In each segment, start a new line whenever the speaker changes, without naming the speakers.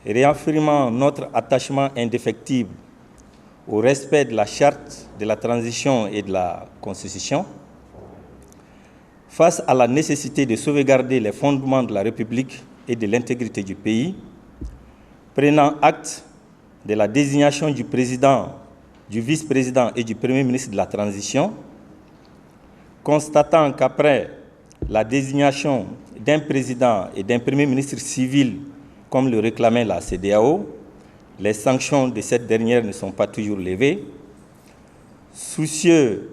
réaffirmant notre attachement indéfectible au respect de la Charte de la transition et de la Constitution, face à la nécessité de sauvegarder les fondements de la République et de l'intégrité du pays, prenant acte de la désignation du président, du vice-président et du premier ministre de la transition, constatant qu'après la désignation d'un président et d'un premier ministre civil, comme le réclamait la CEDEAO, les sanctions de cette dernière ne sont pas toujours levées. Soucieux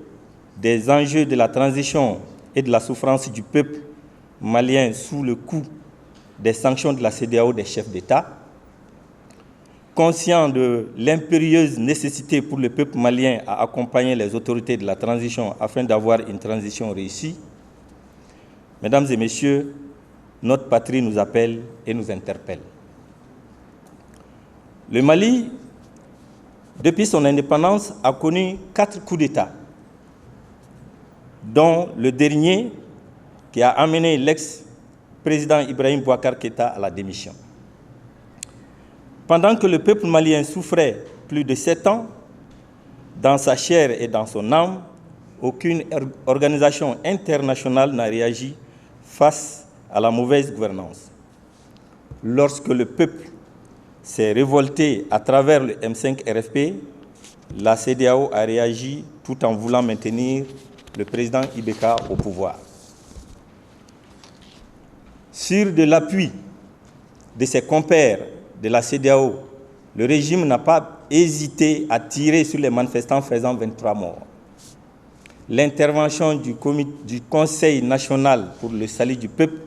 des enjeux de la transition et de la souffrance du peuple malien sous le coup des sanctions de la CEDEAO des chefs d'État, conscient de l'impérieuse nécessité pour le peuple malien à accompagner les autorités de la transition afin d'avoir une transition réussie, Mesdames et Messieurs, notre patrie nous appelle et nous interpelle. Le Mali, depuis son indépendance, a connu 4 coups d'État, dont le dernier qui a amené l'ex-président Ibrahim Boubacar Keïta à la démission. Pendant que le peuple malien souffrait plus de 7 ans, dans sa chair et dans son âme, aucune organisation internationale n'a réagi face à la mauvaise gouvernance. Lorsque le peuple s'est révolté à travers le M5 RFP, la CEDEAO a réagi tout en voulant maintenir le président Ibeka au pouvoir. Sur de l'appui de ses compères de la CEDEAO, le régime n'a pas hésité à tirer sur les manifestants faisant 23 morts. L'intervention du Conseil national pour le salut du peuple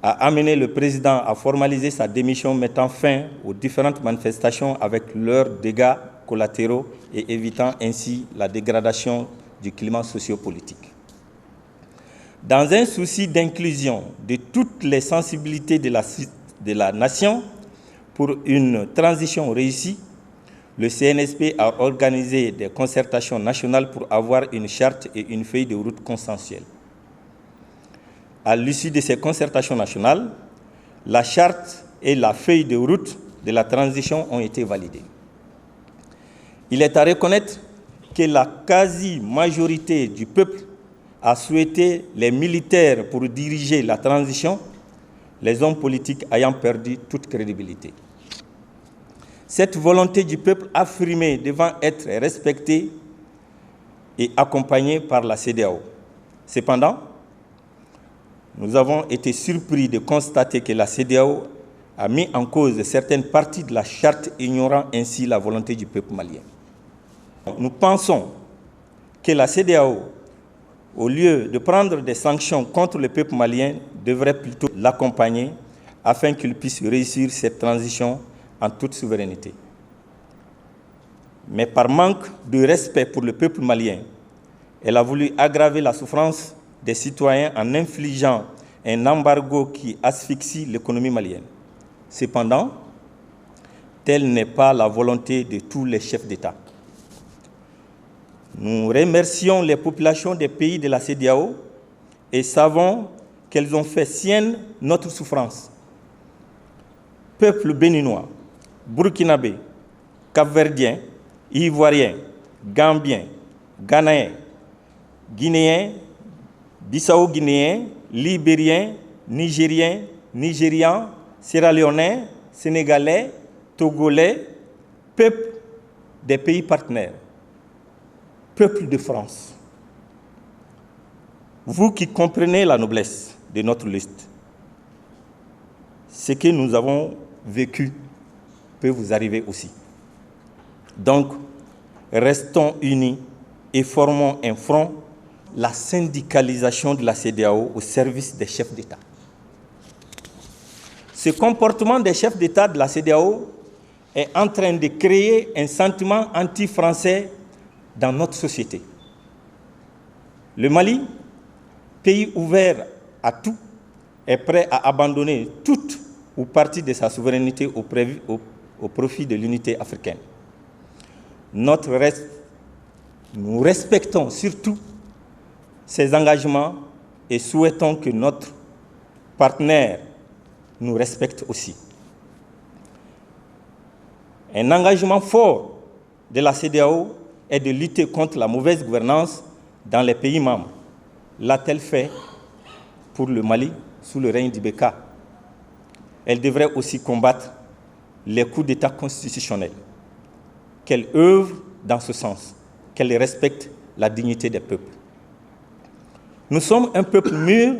a amené le président à formaliser sa démission, mettant fin aux différentes manifestations avec leurs dégâts collatéraux et évitant ainsi la dégradation du climat sociopolitique. Dans un souci d'inclusion de toutes les sensibilités de la nation pour une transition réussie, le CNSP a organisé des concertations nationales pour avoir une charte et une feuille de route consensuelle. À l'issue de ces concertations nationales, la charte et la feuille de route de la transition ont été validées. Il est à reconnaître que la quasi-majorité du peuple a souhaité les militaires pour diriger la transition, les hommes politiques ayant perdu toute crédibilité. Cette volonté du peuple affirmée devant être respectée et accompagnée par la CEDEAO. Cependant, nous avons été surpris de constater que la CEDEAO a mis en cause certaines parties de la charte, ignorant ainsi la volonté du peuple malien. Nous pensons que la CEDEAO, au lieu de prendre des sanctions contre le peuple malien, devrait plutôt l'accompagner afin qu'il puisse réussir cette transition en toute souveraineté. Mais par manque de respect pour le peuple malien, elle a voulu aggraver la souffrance des citoyens en infligeant un embargo qui asphyxie l'économie malienne. Cependant, telle n'est pas la volonté de tous les chefs d'État. Nous remercions les populations des pays de la CEDEAO et savons qu'elles ont fait sienne notre souffrance. Peuple béninois, burkinabé, cap-verdien, ivoirien, gambien, ghanéen, guinéen, bissau-guinéen, libérien, nigérien, nigérian, sierra-léonais, sénégalais, togolais, peuple des pays partenaires, peuple de France. Vous qui comprenez la noblesse de notre liste, ce que nous avons vécu peut vous arriver aussi. Donc, restons unis et formons un front, la syndicalisation de la CEDEAO au service des chefs d'État. Ce comportement des chefs d'État de la CEDEAO est en train de créer un sentiment anti-français dans notre société. Le Mali, pays ouvert à tout, est prêt à abandonner toute ou partie de sa souveraineté au profit de l'unité africaine. Nous respectons surtout ces engagements et souhaitons que notre partenaire nous respecte aussi. Un engagement fort de la CEDEAO est de lutter contre la mauvaise gouvernance dans les pays membres. L'a-t-elle fait pour le Mali sous le règne d'Ibeka? Elle devrait aussi combattre les coups d'État constitutionnels. Qu'elle œuvre dans ce sens, qu'elle respecte la dignité des peuples. Nous sommes un peuple mûr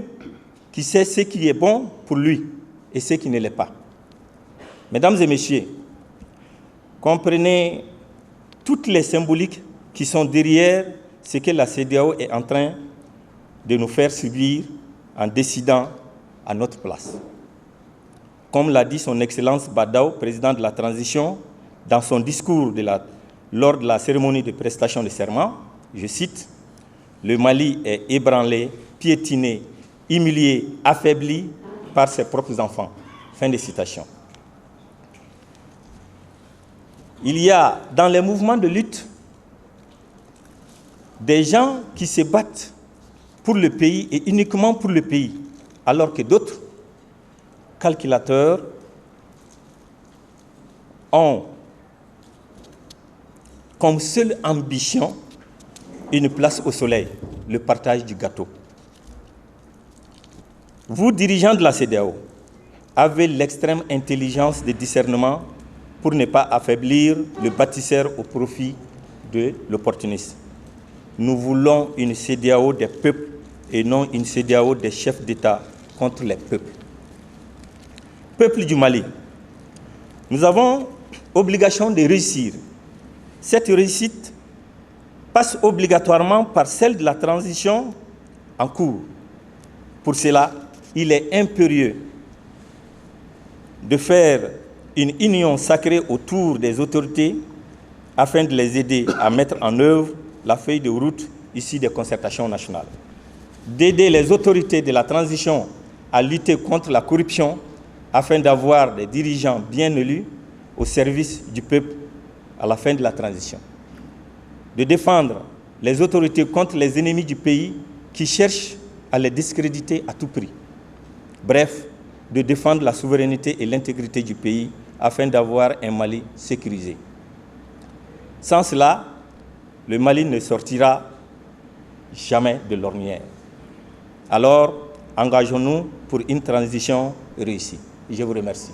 qui sait ce qui est bon pour lui et ce qui ne l'est pas. Mesdames et messieurs, comprenez toutes les symboliques qui sont derrière ce que la CEDEAO est en train de nous faire subir en décidant à notre place. Comme l'a dit son Excellence Badao, président de la transition, dans son discours lors de la cérémonie de prestation de serment, je cite, « Le Mali est ébranlé, piétiné, humilié, affaibli par ses propres enfants. » Fin de citation. Il y a dans les mouvements de lutte des gens qui se battent pour le pays et uniquement pour le pays, alors que d'autres calculateurs ont comme seule ambition une place au soleil, le partage du gâteau. Vous, dirigeants de la CEDEAO, avez l'extrême intelligence de discernement pour ne pas affaiblir le bâtisseur au profit de l'opportunisme. Nous voulons une CEDEAO des peuples et non une CEDEAO des chefs d'État contre les peuples. Peuple du Mali, nous avons obligation de réussir. Cette réussite passe obligatoirement par celle de la transition en cours. Pour cela, il est impérieux de faire une union sacrée autour des autorités afin de les aider à mettre en œuvre la feuille de route issue des concertations nationales. D'aider les autorités de la transition à lutter contre la corruption afin d'avoir des dirigeants bien élus au service du peuple à la fin de la transition. De défendre les autorités contre les ennemis du pays qui cherchent à les discréditer à tout prix. Bref, de défendre la souveraineté et l'intégrité du pays afin d'avoir un Mali sécurisé. Sans cela, le Mali ne sortira jamais de l'ornière. Alors, engageons-nous pour une transition réussie. Je vous remercie.